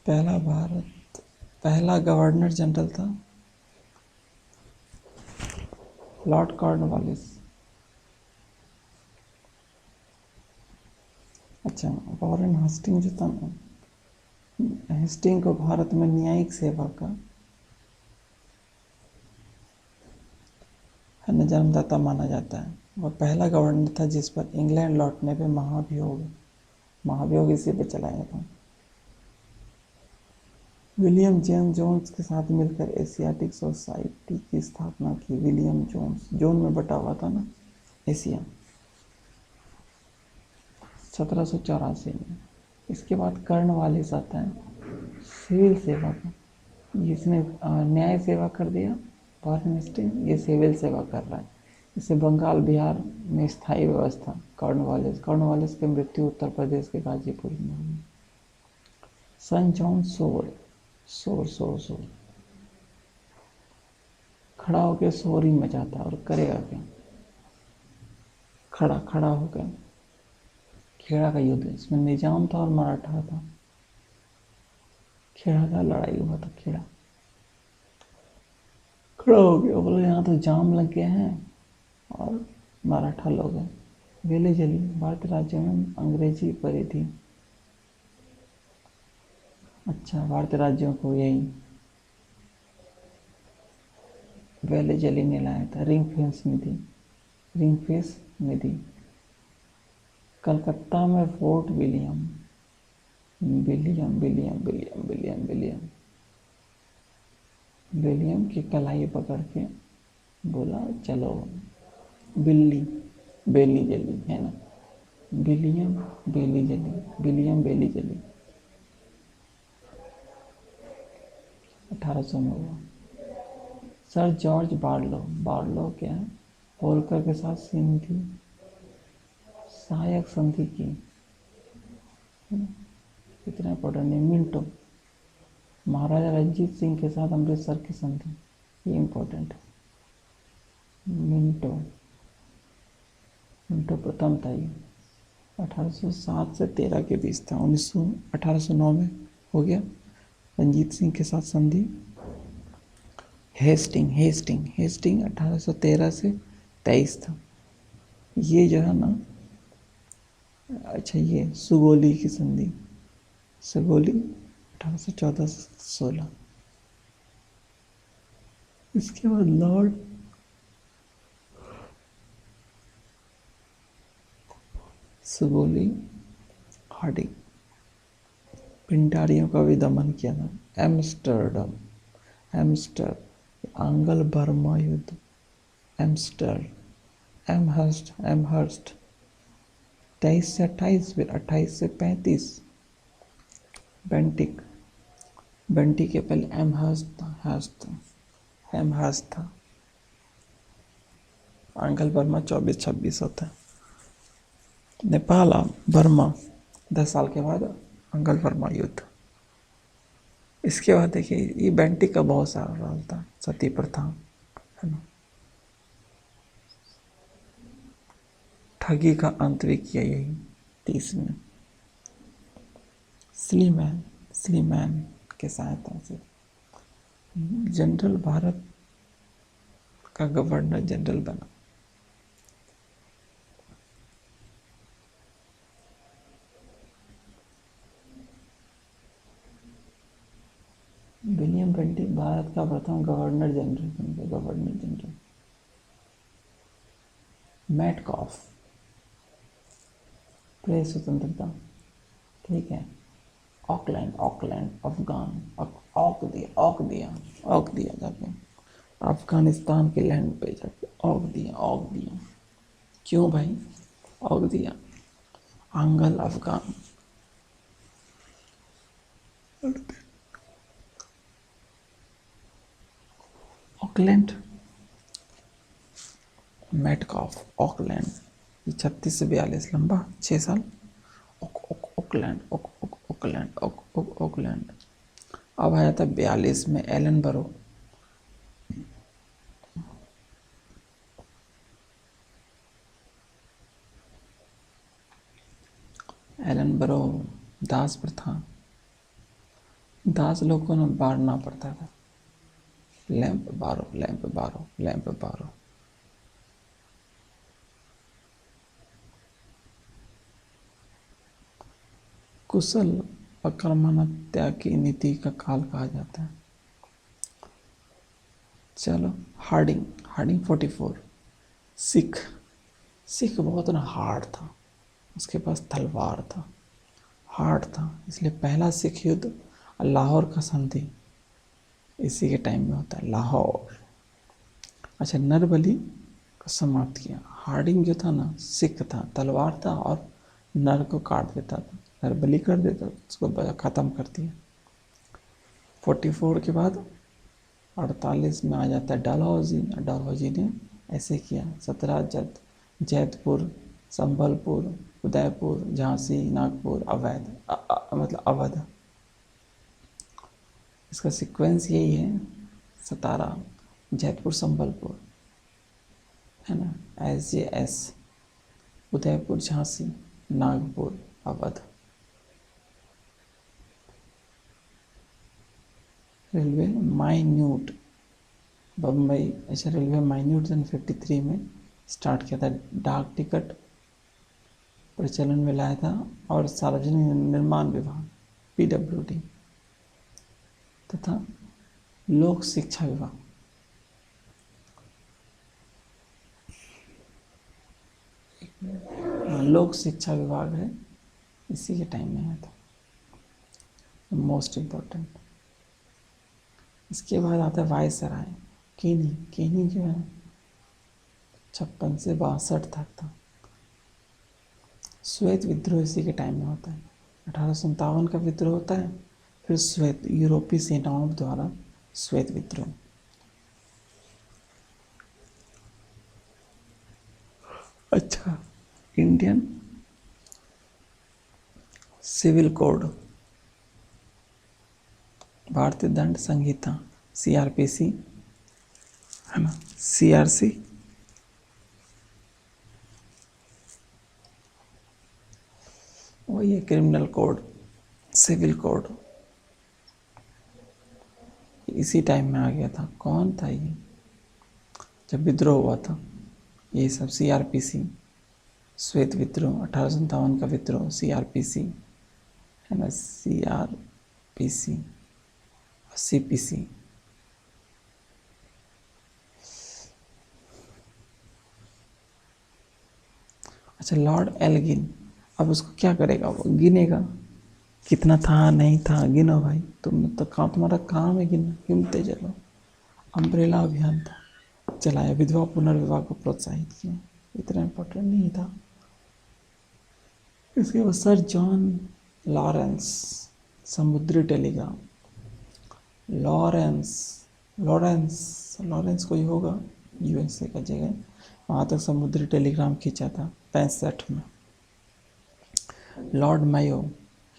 पहला गवर्नर जनरल था लॉर्ड कॉर्नवालिस। अच्छा, वॉरेन हेस्टिंग जो था ना, हेस्टिंग को भारत में न्यायिक सेवा का जन्मदाता माना जाता है। वह पहला गवर्नर था जिस पर इंग्लैंड लौटने पे महाभियोग इसी पे चलाया था। विलियम जेम्स जोन्स के साथ मिलकर एशियाटिक सोसाइटी की स्थापना की। विलियम जोन्स, जोन में बटा हुआ था ना एशिया, 1784 में। इसके बाद कर्नवालिस आता है, सिविल सेवा का। इसने न्याय सेवा कर दिया। वॉरेन हेस्टिंग ये सिविल सेवा कर रहा है। इसे बंगाल बिहार में स्थायी व्यवस्था। कॉर्नवालिस की मृत्यु उत्तर प्रदेश के गाजीपुर में हुई। सन जॉन सोर खड़ा होकर शोर ही मचाता और करेगा क्या। खड़ा होकर खेड़ा का युद्ध, इसमें निजाम था और मराठा था। खेड़ा का लड़ाई हुआ था। खड़ा हो गया, बोले यहाँ तो जाम लग गए हैं और मराठा लोग हैं। वेले जली भारतीय राज्य में अंग्रेजी परी थी। अच्छा, भारतीय राज्यों को यही वेले जली ने लाया था। रिंग फेंस निधि। कलकत्ता में फोर्ट विलियम की कलाई पकड़ के बोला चलो बेली जली है ना, विलियम बेली जली 1800 में हुआ। सर जॉर्ज बार्लो क्या है, होलकर के साथ सहायक संधि की। कितना इंपॉर्टेंट है। मिंटो, महाराजा रंजीत सिंह के साथ अमृतसर की संधि, ये इंपॉर्टेंट है। मिंटो प्रथम था ये। 1807 से 13 के बीच था। 1809 में हो गया रंजीत सिंह के साथ संधि। हेस्टिंग 1813 से 23 था। ये जो है ना, अच्छा ये सुगोली की संधि, 1814 से 16। इसके बाद लॉर्ड सुगोली हार्डिंग, पिंडारियों का भी दमन किया था। आंग्ल बर्मा युद्ध, एमहर्स्ट 23 से 28, फिर 28 से 35। बेंटिक के पहले एमहर्स्ट था। आंग्ल बर्मा 24-26 होता है। नेपाल बर्मा 10 साल के बाद आंग्ल बर्मा युद्ध। इसके बाद देखिए ये बेंटिक का बहुत सारा रोल था। सती प्रथा, है ना। ठगी का अंत भी किया यही 30 में। स्लीमैन स्लीमैन के सहायता से जनरल भारत का गवर्नर जनरल बना। विलियम बेंटिक भारत का प्रथम गवर्नर जनरल बन गए, गवर्नर जनरल। मैटकॉफ प्रेस स्वतंत्रता, ठीक है। ऑकलैंड ऑकलैंड अफगान, ऑक दिया जाके अफगानिस्तान के लैंड पे जाके ऑक दिया। क्यों भाई ऑक दिया? Angle Afghan. Auckland Metcalfe Auckland, 36 से 42 लंबा 6 साल। Oakland Oakland. अब आया था 42 में एलन बरो। एलन बरो दास प्रथा, दास लोगों को बारना पड़ता था। लैंप बारो। कुशल अकर्मण्यता की नीति का काल कहा जाता है। चलो हार्डिंग 44। सिख बहुत ना हार्ड था, उसके पास तलवार था, हार्ड था, इसलिए पहला सिख युद्ध लाहौर का संधि इसी के टाइम में होता है, लाहौर। अच्छा, नरबली को समाप्त किया। हार्डिंग जो था ना सिख था, तलवार था और नर को काट देता था, नर बलि कर देता था, उसको ख़त्म कर दिया। 44 के बाद 48 में आ जाता है डलहौजी ने ऐसे किया। 17 जैतपुर, संबलपुर, उदयपुर, झांसी, नागपुर, मतलब अवध। इसका सीक्वेंस यही है, 17 जैतपुर संबलपुर, है ना, SJS, Udaipur, Jhansi, Nagpur, Awadh. Railway minute Bombay, अच्छा रेलवे माइन्यूट सन 53 में स्टार्ट किया था। डाक टिकट प्रचलन में लाया था और सार्वजनिक निर्माण विभाग PWD तथा लोक शिक्षा विभाग, लोक शिक्षा विभाग है, इसी के टाइम में आया था, मोस्ट इम्पोर्टेंट। इसके बाद आता है वायसराय केनी जो है 56 से 62 तक था। श्वेत विद्रोह इसी के टाइम में होता है। 1857 का विद्रोह होता है, फिर श्वेत यूरोपीय सेनाओं द्वारा श्वेत विद्रोह। अच्छा, इंडियन सिविल कोड, भारतीय दंड संहिता CRPC, है ना, CRC। वही है क्रिमिनल कोड, सिविल कोड, इसी टाइम में आ गया था। कौन था ये जब विद्रोह हुआ था? ये सब CRPC, श्वेत विद्रोह, 1857 का विद्रोह CRPC, है ना, CRPC, CPC। अच्छा, लॉर्ड एल्गिन, अब उसको क्या करेगा? वो गिनेगा कितना था नहीं था, गिनो भाई, तुम्हारा काम है गिनते चलो। अम्ब्रेला अभियान था, चलाया, विधवा पुनर्विवाह को प्रोत्साहित किया, इतना इम्पोर्टेंट नहीं था। इसके बाद सर जॉन लॉरेंस, समुद्री टेलीग्राफ। लॉरेंस कोई होगा, USA का जगह, वहाँ तक समुद्री टेलीग्राम खींचा था 65 में। लॉर्ड मायो,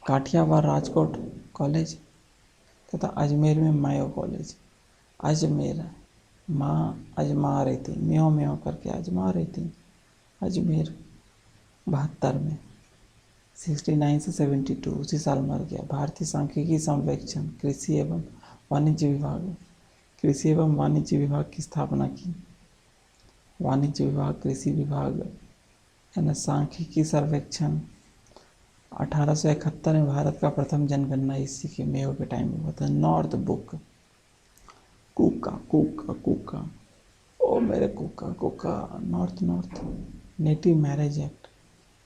काठियावाड़ राजकोट कॉलेज तथा अजमेर में मायो कॉलेज, अजमेर माँ अजमा रही थी, म्यों म्यों करके अजमा रही थी। अजमेर 72 में। 69 से 72 उसी साल मर गया। भारतीय सांख्यिकी सर्वेक्षण कृषि एवं वाणिज्य विभाग, कृषि एवं वाणिज्य विभाग की स्थापना की। वाणिज्य विभाग, कृषि विभाग यानी सांख्यिकी सर्वेक्षण 1871 में भारत का प्रथम जनगणना इसी के मेयो के टाइम में हुआ था। नॉर्थ बुक, कुका कुका कुका, ओ मेरे Kuka Kuka, north north. Native marriage act,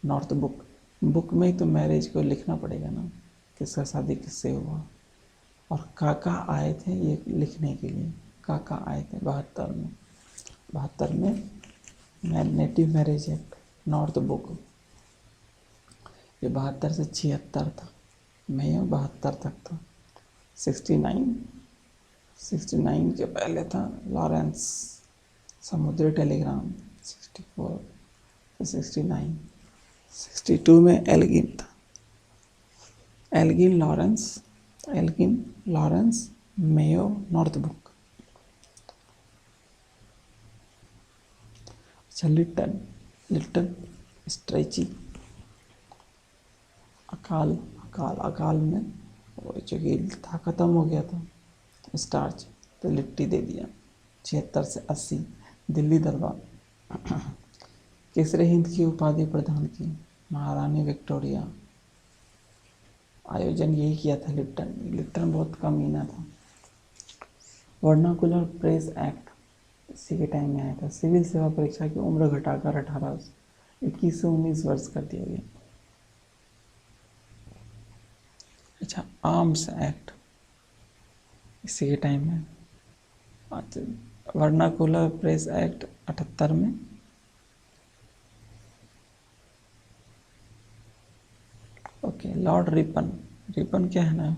Northbrook. Book में ही तो मैरिज को लिखना पड़ेगा ना, किसका शादी किससे हुआ। और काका आए थे ये लिखने के लिए, काका आए थे 72 में। 72 में native marriage act, north book. ये 72 से 76 था, मेयो 72 तक था। 69 के पहले था लॉरेंस समुद्री टेलीग्राम, 64 से 69। 62 में एल्गिन था, Elgin Lawrence Mayo, Northbrook. अच्छा, लिटन स्ट्रेची, अकाल में वो चूँकि था, ख़त्म हो गया था स्टार्च, तो लिट्टी दे दिया। 76 से 80 दिल्ली दरबार। केसरे हिंद की उपाधि प्रदान की महारानी विक्टोरिया। आयोजन यही किया था लिप्टन बहुत कमीना था। वर्नाकुलर प्रेस एक्ट इसी के टाइम में आया था। सिविल सेवा परीक्षा की उम्र घटाकर 21 से 19 वर्ष कर दिया गया। अच्छा, आर्म्स एक्ट इसी के टाइम में। वर्नाकुलर प्रेस एक्ट 78 में। ओके, लॉर्ड रिपन क्या है ना,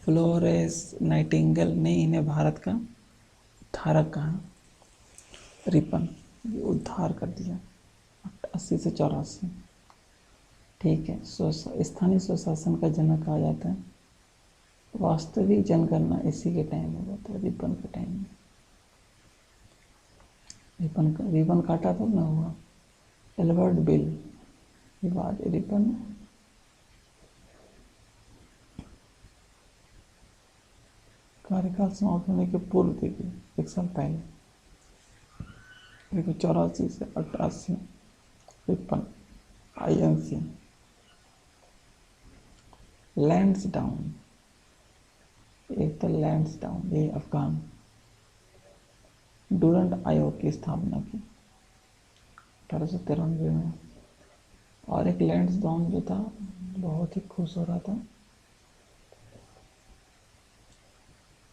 फ्लोरेंस नाइटिंगेल ने इन्हें भारत का उद्धारक कहा। रिपन ये उद्धार कर दिया 80 से 84। ठीक है, स्थानीय स्वशासन का जनक कहा जाता है। वास्तविक जनगणना इसी के टाइम में हुआ था, रिपन के टाइम में। रिबन काटा तो ना हुआ। एल्बर्ट बिल विवाद, रिपन कार्यकाल समाप्त होने के पूर्व देखिए 1 साल पहले, देखिए 84 से 88। Ripon INC। लैंड्सडाउन, एक तो लैंड्सडाउन ये अफगान। डूरंट आयोग की स्थापना की 1893 में। और एक लैंड्सडाउन जो था बहुत ही खुश हो रहा था,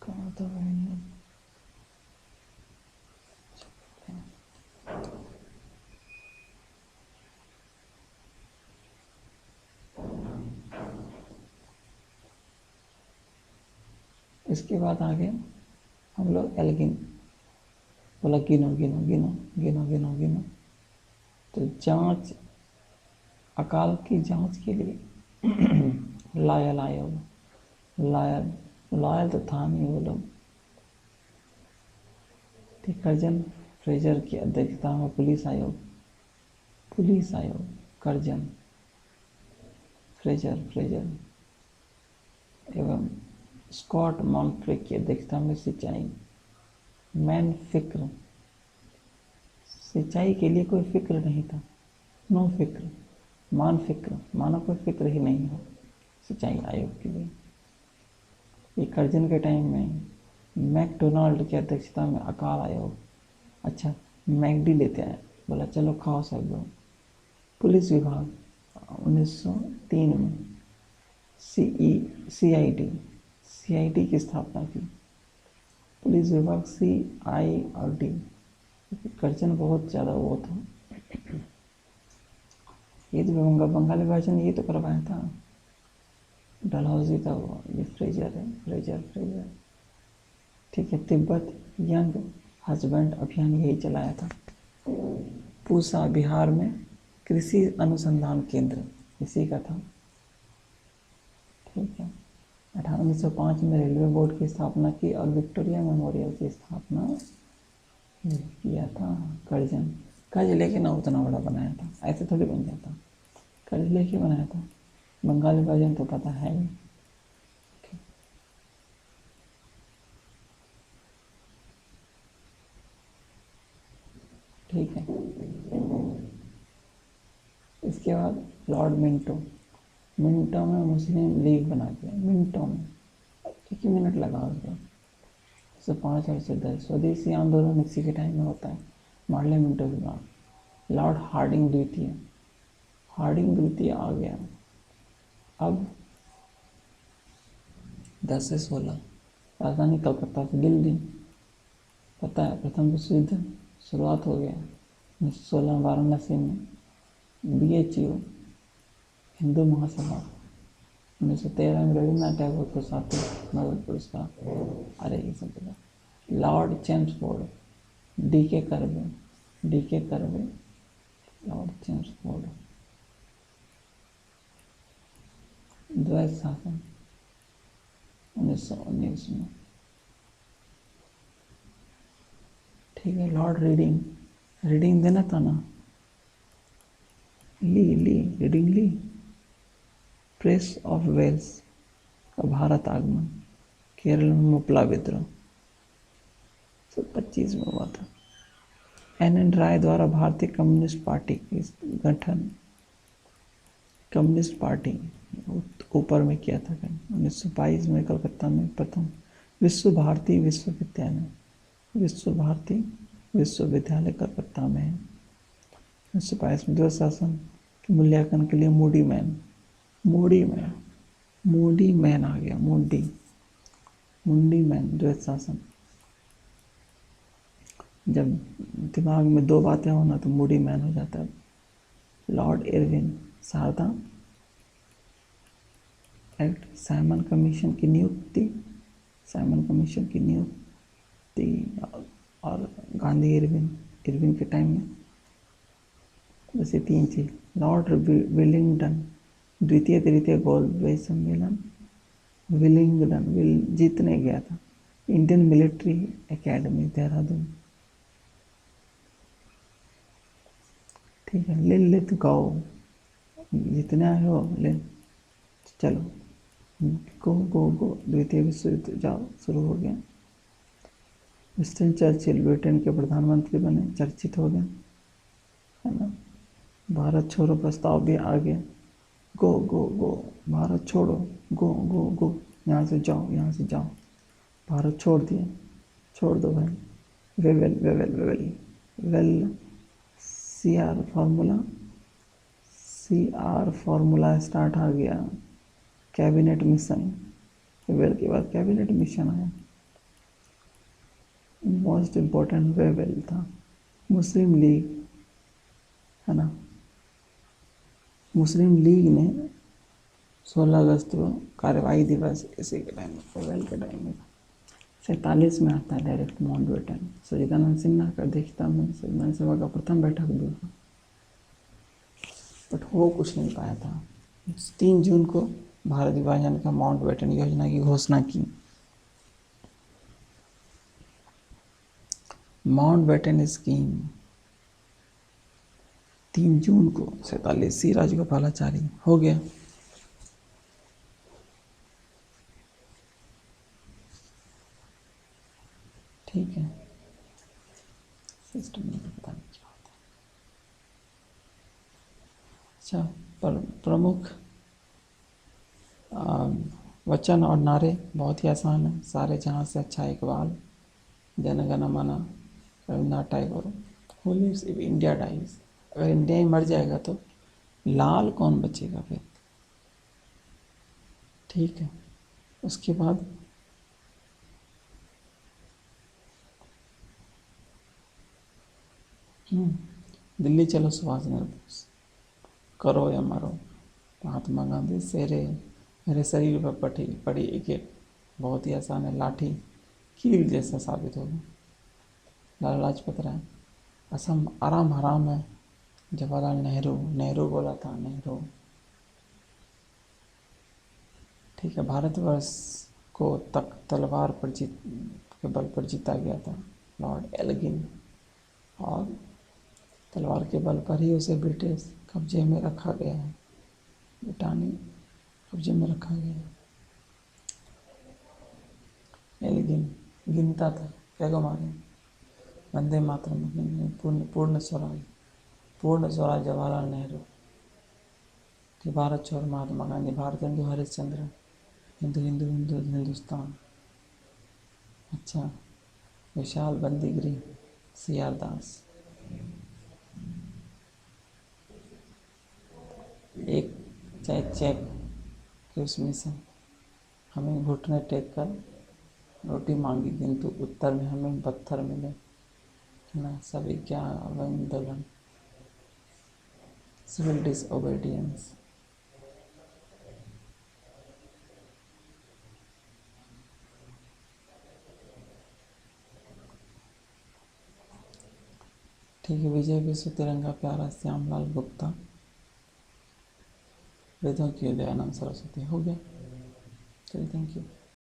कहाँ था भाई, इसके बाद आगे हम लोग एल्गिन, बोला गिनो गिनो गिनो गिनो गिनो गिनो। तो जांच, अकाल की जांच के लिए लायल आयोग, लायल तो था नहीं वो लोग। कर्जन फ्रेजर की अध्यक्षता में पुलिस आयोग कर्जन फ्रेजर एवं स्कॉट मॉन्फ्रे की अध्यक्षता में सिंचाई मैन फिक्र, सिंचाई के लिए कोई फिक्र नहीं था, नो फिक्र, मानो कोई फिक्र ही नहीं हो सिंचाई आयोग के लिए। ये कर्जन के टाइम में मैकडोनाल्ड की अध्यक्षता में अकाल आयोग। अच्छा, मैगडी लेते आए, बोला चलो खाओ सब लोग। पुलिस विभाग 1903 में CID की स्थापना की। पुलिस विभाग CIRD। कर्जन बहुत ज़्यादा वो था, ये तो बंगाली भाषण ये तो करवाया था, डलहौजी था वो, ये फ्रेजर। ठीक है, तिब्बत यंग हस्बैंड अभियान यही चलाया था। पूसा बिहार में कृषि अनुसंधान केंद्र इसी का था। ठीक है, 1905 में रेलवे बोर्ड की स्थापना की और विक्टोरिया मेमोरियल की स्थापना किया था कर्जन। कर्ज लेके ना उतना बड़ा बनाया था, ऐसे थोड़ी बन जाता, कर्ज लेके बनाया था। बंगाली वर्जन तो पता है ही। ठीक है, इसके बाद लॉर्ड मिंटो। मिनटों में मुस्लिम लीग बना दिया, मिनटों में, एक ही मिनट लगा उसको। 105 और 110 स्वदेशी आंदोलन इसी के टाइम में होता है, मार्ले मिंटो के बाद। लॉर्ड हार्डिंग द्वितीय, हार्डिंग द्वितीय आ गया। अब 10 से 16 राजधानी कलकत्ता से दिल्ली। पता है प्रथम विश्व युद्ध शुरुआत हो गया 1916 वाराणसी में। BHU हिंदू महासभा 1913 में रविन्द्रनाथ टैगोर को साथी नोबेल पुरस्कार। अरे ये सब पता। लॉर्ड चेम्सफोर्ड, डी के कर्वे, लॉर्ड चेम्सफोर्ड। द्वैत शासन 1919 में। ठीक है, लॉर्ड रीडिंग, रीडिंग देना था ना, रीडिंग ली। प्रेस ऑफ वेल्स का भारत आगमन, केरल में मुपला विद्रोह 1925 में हुआ था। NN राय द्वारा भारतीय कम्युनिस्ट पार्टी की गठन, कम्युनिस्ट पार्टी ऊपर में किया था। 1922 में कलकत्ता में प्रथम विश्व भारती विश्वविद्यालय, विश्व भारती विश्वविद्यालय कलकत्ता में है। 1922 में द्वैत शासन के मूल्यांकन के लिए मूडी मैन आ गया, मुंडी मैन द्वैत शासन। जब दिमाग में दो बातें हो ना तो मूडी मैन हो जाता है। Lord Irwin Sharda act, Simon commission की नियुक्ति, और गांधी इरविन के टाइम में वैसे 3 चीज। लॉर्ड विलिंगडन द्वितीय तृतीय गोलवेज सम्मेलन, विलिंगडन जीतने गया था। Indian military academy Dehradun. ठीक है, लिलित गाओ, जितने आए हो ले चलो, गो द्वितीय विश्व युद्ध जाओ शुरू हो गया। विंस्टन चर्चिल ब्रिटेन के प्रधानमंत्री बने, चर्चित हो गए, है ना। भारत छोड़ो प्रस्ताव भी आ गया। गो भारत छोड़ो, गो यहाँ से जाओ, भारत छोड़ दिया, छोड़ दो भाई। वेल CR फॉर्मूला स्टार्ट आ गया। कैबिनेट मिशन, वेल के बाद कैबिनेट मिशन आया। मोस्ट इम्पोर्टेंट वेल था। मुस्लिम लीग, है ना, मुस्लिम लीग ने 16 अगस्त को कार्रवाई दिवस इसी के टाइम में, वेल के टाइम में 47 में आता है डायरेक्ट माउंटबेटन। सच्चिदानंद सिन्हा का अध्यक्षता में संविधान सभा का प्रथम बैठक भी हुआ, बट हो कुछ नहीं पाया था। 3 जून को भारत विभाजन का माउंटबेटन योजना की घोषणा की। माउंटबेटन स्कीम 3 जून को 47 सी राजगोपालाचारी हो गया। ठीक है, सिस्टम में पता नहीं क्या होता है। अच्छा, प्रमुख वचन और नारे बहुत ही आसान है। सारे जहाँ से अच्छा Iqbal, Jana Gana Mana, Rabindranath Tagore, who lives if India dies. अगर इंडिया ही मर जाएगा तो लाल कौन बचेगा फिर। ठीक है, उसके बाद दिल्ली चलो सुभाष चंद्र बोस, करो या मरो महात्मा गांधी, शेरे मेरे शरीर पर पड़ी एक बहुत ही आसान है, लाठी कील जैसा साबित होगा। लाला लाजपत राय, असम आराम हराम है, जवाहरलाल नेहरू बोला था, नेहरू। ठीक है, भारतवर्ष को तक तलवार पर के बल पर जीता गया था, लॉर्ड एल्गिन। और तलवार के बल पर ही उसे ब्रिटिश कब्जे में रखा गया है, ब्रिटानी कब्जे में रखा गया है। लेकिन गिनता था क्या को मारे वंदे मातरम, पूर्ण स्वराज, पूर्ण स्वराज जवाहरलाल नेहरू, कि भारत छोड़ महात्मा गांधी, भारत हिंदू हरिश्चंद्र, हिंदू हिंदू हिंदू हिंदुस्तान। अच्छा, विशाल बंदीगृह सी आर दास। एक चेक कि उसमें से हमें घुटने टेक कर रोटी मांगी, किंतु उत्तर में हमें पत्थर मिले ना। सभी क्या आंदोलन, सिविल डिसओबीडियंस। ठीक है, विजय विश्व तिरंगा प्यारा श्यामलाल गुप्ता, वेदों की दयानंद सरस्वती। हो गया, चलिए, थैंक यू।